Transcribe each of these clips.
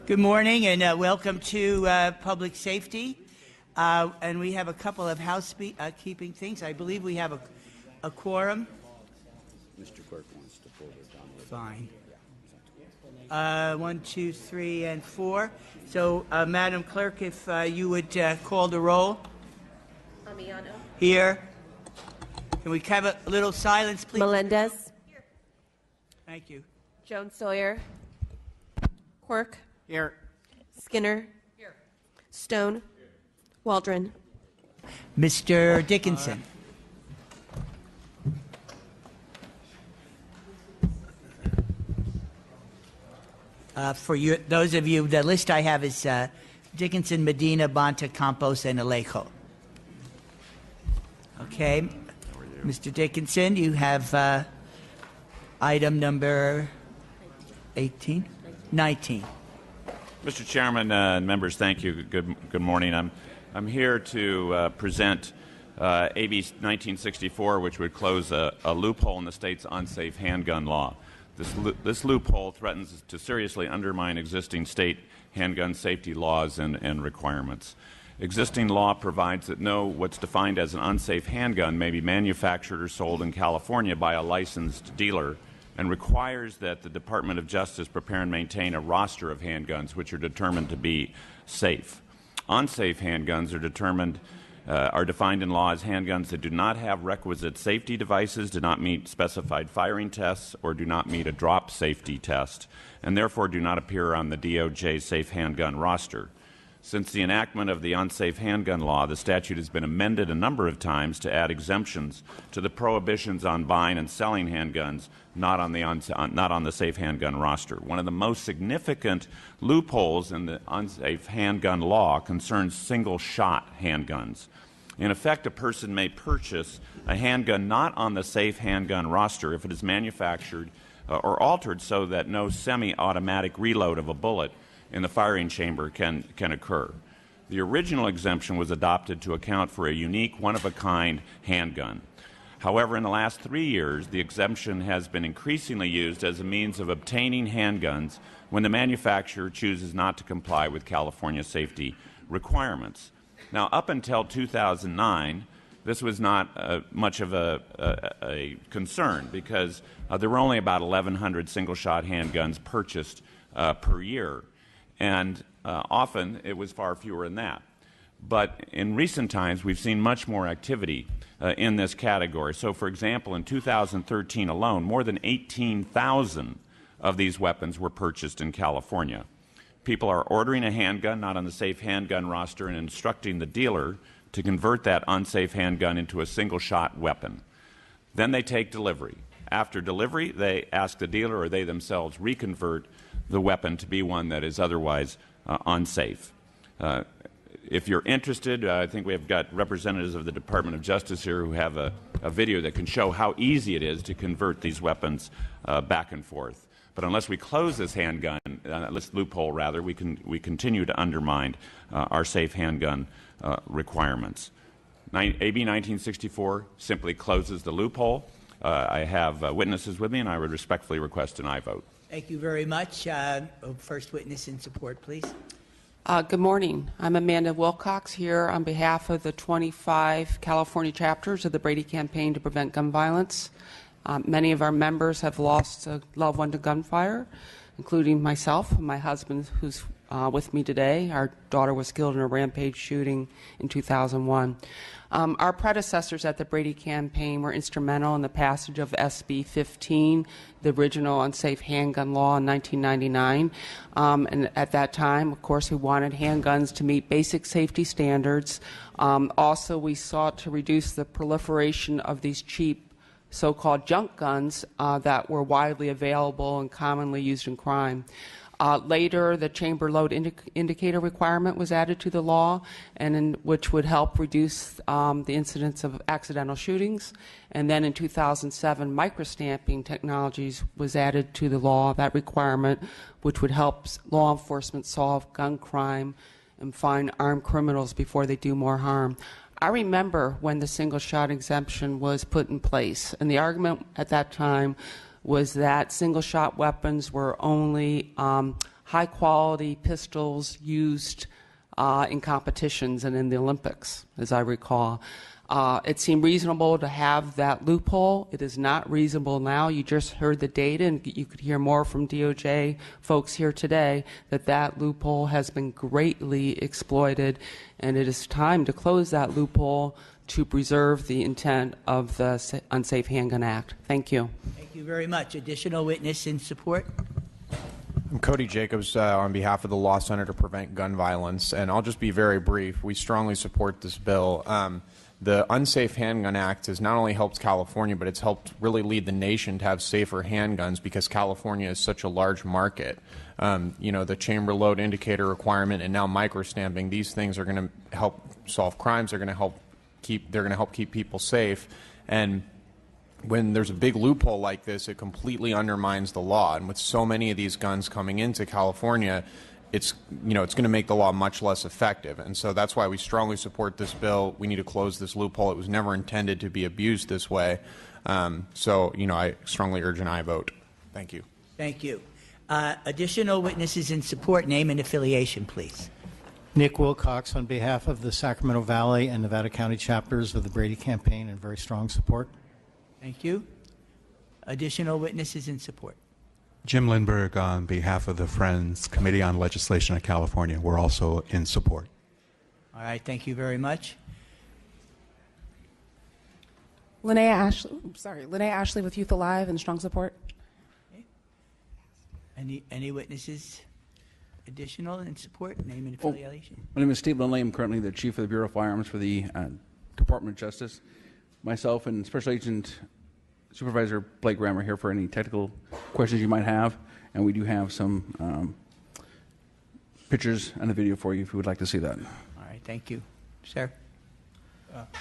Good morning and welcome to Public Safety. And we have a couple of housekeeping things. I believe we have a quorum. Mr. Clerk wants to pull it down. Fine. 1, 2, 3, and 4. So, Madam Clerk, if you would call the roll. Amiano. Here. Can we have a little silence, please? Melendez. Here. Thank you. Jones Sawyer. Quirk. Here. Skinner. Here. Stone. Here. Waldron. Mr. Dickinson. For you, those of you, the list I have is Dickinson, Medina, Banta, Campos, and Alejo. Okay. Mr. Dickinson, you have item number 18? 19. Mr. Chairman and members, thank you. Good morning. I'm here to present AB 1964, which would close a loophole in the state's unsafe handgun law. This loophole threatens to seriously undermine existing state handgun safety laws and requirements. Existing law provides that what's defined as an unsafe handgun may be manufactured or sold in California by a licensed dealer, and requires that the Department of Justice prepare and maintain a roster of handguns which are determined to be safe. Unsafe handguns are defined in law as handguns that do not have requisite safety devices, do not meet specified firing tests, or do not meet a drop safety test, and therefore do not appear on the DOJ safe handgun roster. Since the enactment of the unsafe handgun law, the statute has been amended a number of times to add exemptions to the prohibitions on buying and selling handguns not on the safe handgun roster. One of the most significant loopholes in the unsafe handgun law concerns single-shot handguns. In effect, a person may purchase a handgun not on the safe handgun roster if it is manufactured or altered so that no semi-automatic reload of a bullet in the firing chamber can occur. The original exemption was adopted to account for a unique, one-of-a-kind handgun. However, in the last 3 years, the exemption has been increasingly used as a means of obtaining handguns when the manufacturer chooses not to comply with California safety requirements. Now, up until 2009, this was not much of a concern because there were only about 1,100 single-shot handguns purchased per year. And often it was far fewer than that. But in recent times, we've seen much more activity in this category. So, for example, in 2013 alone, more than 18,000 of these weapons were purchased in California. People are ordering a handgun not on the safe handgun roster and instructing the dealer to convert that unsafe handgun into a single-shot weapon. Then they take delivery. After delivery, they ask the dealer or they themselves reconvert the weapon to be one that is otherwise unsafe. If you're interested, I think we have got representatives of the Department of Justice here who have a video that can show how easy it is to convert these weapons back and forth. But unless we close this this loophole rather, we continue to undermine our safe handgun requirements. AB 1964 simply closes the loophole. I have witnesses with me, and I would respectfully request an aye vote. Thank you very much. First witness in support, please. Good morning. I'm Amanda Wilcox here on behalf of the 25 California chapters of the Brady Campaign to Prevent Gun Violence. Many of our members have lost a loved one to gunfire, including myself and my husband, who's with me today. Our daughter was killed in a rampage shooting in 2001. Our predecessors at the Brady Campaign were instrumental in the passage of SB 15, the original unsafe handgun law in 1999. And at that time, of course, we wanted handguns to meet basic safety standards. Also, we sought to reduce the proliferation of these cheap so-called junk guns that were widely available and commonly used in crime. Later, the chamber load indicator requirement was added to the law, which would help reduce the incidence of accidental shootings. And then in 2007, microstamping technologies was added to the law, that requirement, which would help law enforcement solve gun crime and find armed criminals before they do more harm. I remember when the single-shot exemption was put in place, and the argument at that time was that single-shot weapons were only high-quality pistols used in competitions and in the Olympics, as I recall. It seemed reasonable to have that loophole. It is not reasonable now. You just heard the data, and you could hear more from DOJ folks here today, that loophole has been greatly exploited, and it is time to close that loophole to preserve the intent of the Unsafe Handgun Act. Thank you. Thank you very much. Additional witness in support? I'm Cody Jacobs on behalf of the Law Center to Prevent Gun Violence, and I'll just be very brief. We strongly support this bill. The Unsafe Handgun Act has not only helped California, but it's helped really lead the nation to have safer handguns because California is such a large market. The chamber load indicator requirement and now microstamping, these things are going to help solve crimes. They're going to help keep people safe. And when there's a big loophole like this, it completely undermines the law. And with so many of these guns coming into California, it's going to make the law much less effective. And so that's why we strongly support this bill. We need to close this loophole. It was never intended to be abused this way. I strongly urge an aye vote. Thank you. Thank you. Additional witnesses in support, name and affiliation, please. Nick Wilcox on behalf of the Sacramento Valley and Nevada County chapters of the Brady campaign in very strong support. Thank you. Additional witnesses in support. Jim Lindberg on behalf of the Friends Committee on Legislation of California. We're also in support. All right, thank you very much. Linnea Ashley with Youth Alive in strong support. Okay. Any witnesses additional in support? Name and affiliation. My name is Steve Lindley. I'm currently the Chief of the Bureau of Firearms for the Department of Justice. Myself and Special Agent Supervisor Blake Graham are here for any technical questions you might have, and we do have some pictures and a video for you if you would like to see that. All right, thank you. Sir?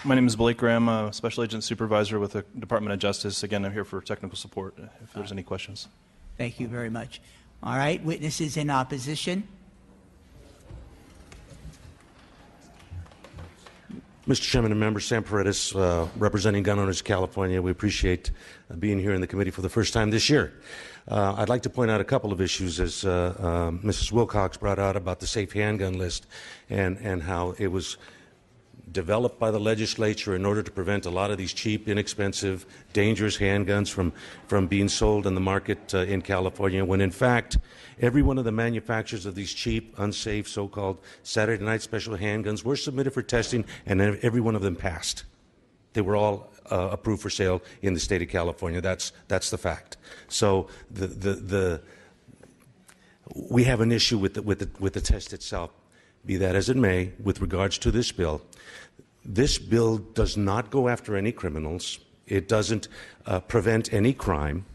My name is Blake Graham, Special Agent Supervisor with the Department of Justice. Again, I'm here for technical support if there's any questions. Thank you very much. All right, witnesses in opposition. Mr. Chairman and members, Sam Paredes, representing Gun Owners of California. We appreciate being here in the committee for the first time this year. I'd like to point out a couple of issues as Mrs. Wilcox brought out about the safe handgun list and how it was developed by the legislature in order to prevent a lot of these cheap, inexpensive, dangerous handguns from being sold in the market in California, when in fact every one of the manufacturers of these cheap, unsafe, so-called Saturday night special handguns were submitted for testing, and every one of them passed. They were all approved for sale in the state of California. That's the fact. So we have an issue with the test itself. Be that as it may, with regards to this bill does not go after any criminals. It doesn't prevent any crime.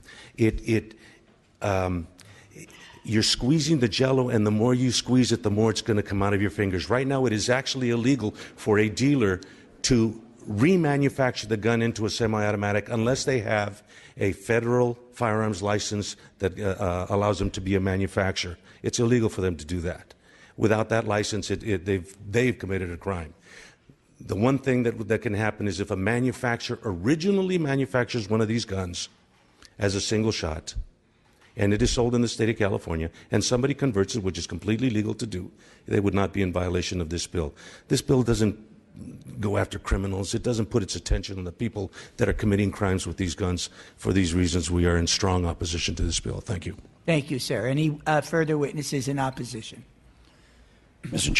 You're squeezing the Jell-O, and the more you squeeze it, the more it's going to come out of your fingers. Right now, it is actually illegal for a dealer to remanufacture the gun into a semi-automatic unless they have a federal firearms license that allows them to be a manufacturer. It's illegal for them to do that. Without that license, they've committed a crime. The one thing that can happen is if a manufacturer originally manufactures one of these guns as a single shot, and it is sold in the state of California, and somebody converts it, which is completely legal to do, they would not be in violation of this bill. This bill doesn't go after criminals. It doesn't put its attention on the people that are committing crimes with these guns. For these reasons, we are in strong opposition to this bill. Thank you. Thank you, sir. Any further witnesses in opposition? Mr.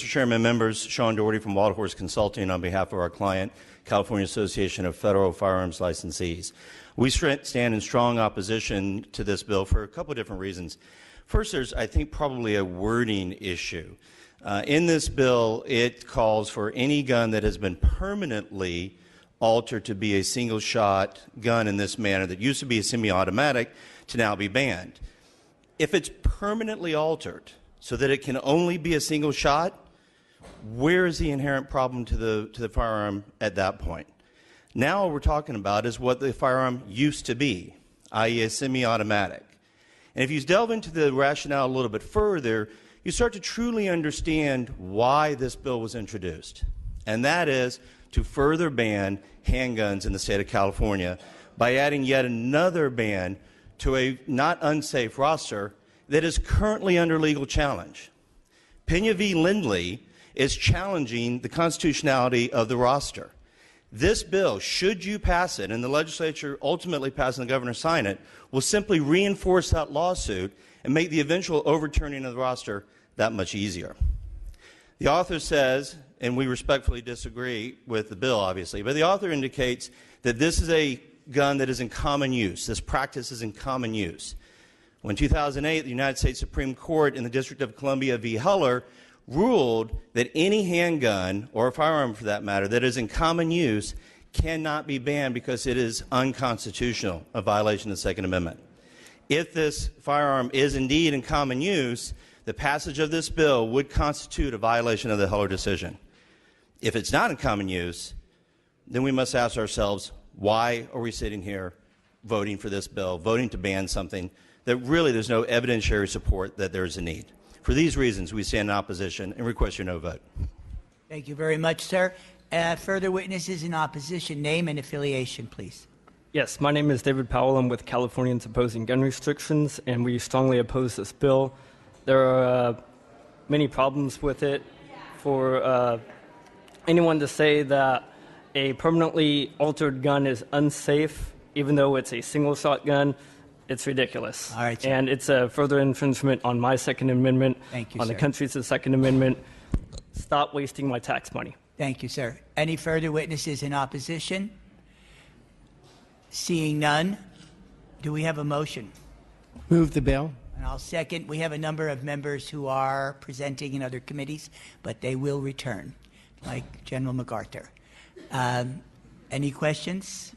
Chairman, members, Sean Doherty from Wild Horse Consulting on behalf of our client, California Association of Federal Firearms Licensees. We stand in strong opposition to this bill for a couple of different reasons. First, there's, I think, probably a wording issue. In this bill, it calls for any gun that has been permanently altered to be a single-shot gun in this manner that used to be a semi-automatic to now be banned. If it's permanently altered so that it can only be a single shot, where is the inherent problem to the firearm at that point? Now what we're talking about is what the firearm used to be, i.e. a semi-automatic. And if you delve into the rationale a little bit further, you start to truly understand why this bill was introduced. And that is to further ban handguns in the state of California by adding yet another ban to a not unsafe roster that is currently under legal challenge. Pena v. Lindley is challenging the constitutionality of the roster. This bill, should you pass it and the legislature ultimately pass and the governor sign it, will simply reinforce that lawsuit and make the eventual overturning of the roster that much easier. The author says, and we respectfully disagree with the bill, obviously, but the author indicates that this is a gun that is in common use. This practice is in common use. When in 2008, the United States Supreme Court in the District of Columbia v. Heller ruled that any handgun, or a firearm for that matter, that is in common use cannot be banned because it is unconstitutional, a violation of the Second Amendment. If this firearm is indeed in common use, the passage of this bill would constitute a violation of the Heller decision. If it's not in common use, then we must ask ourselves, why are we sitting here voting for this bill, voting to ban something that really there's no evidentiary support that there is a need? For these reasons, we stand in opposition and request your no vote. Thank you very much, sir. Further witnesses in opposition, name and affiliation, please. Yes, my name is David Powell. I'm with Californians Opposing Gun Restrictions, and we strongly oppose this bill. There are many problems with it. For anyone to say that a permanently altered gun is unsafe, even though it's a single-shot gun, it's ridiculous. All right, sir. And it's a further infringement on my Second Amendment, Thank you, on sir. the country's Second Amendment. Stop wasting my tax money. Thank you, sir. Any further witnesses in opposition? Seeing none, do we have a motion? Move the bill. And I'll second. We have a number of members who are presenting in other committees, but they will return, like General MacArthur. Any questions?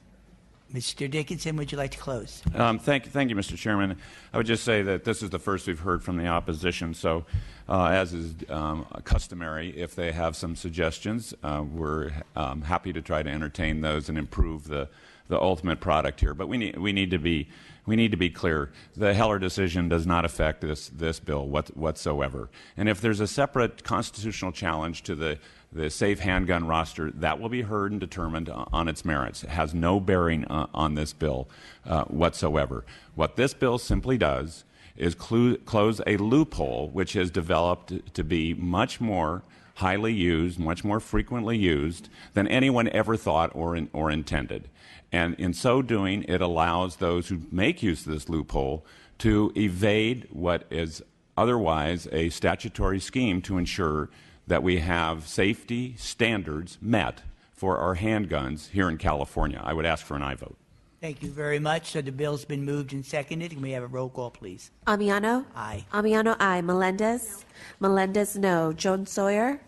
Mr. Dickinson, would you like to close? Thank you, Mr. Chairman. I would just say that this is the first we've heard from the opposition, so as is customary, if they have some suggestions, we're happy to try to entertain those and improve the ultimate product here. But we need to be clear. The Heller decision does not affect this bill whatsoever. And if there's a separate constitutional challenge to the safe handgun roster, that will be heard and determined on its merits. It has no bearing on this bill whatsoever. What this bill simply does is close a loophole which has developed to be much more highly used, much more frequently used than anyone ever thought or intended. And in so doing, it allows those who make use of this loophole to evade what is otherwise a statutory scheme to ensure that we have safety standards met for our handguns here in California. I would ask for an aye vote. Thank you very much. So the bill's been moved and seconded. Can we have a roll call, please? Amiano? Aye. Amiano, aye. Melendez? Melendez, no. Jones Sawyer?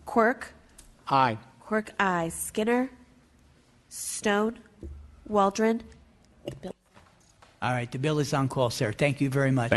Quirk? Aye. Quirk, aye. Skinner? Stone? Waldron? All right, the bill is on call, sir. Thank you very much.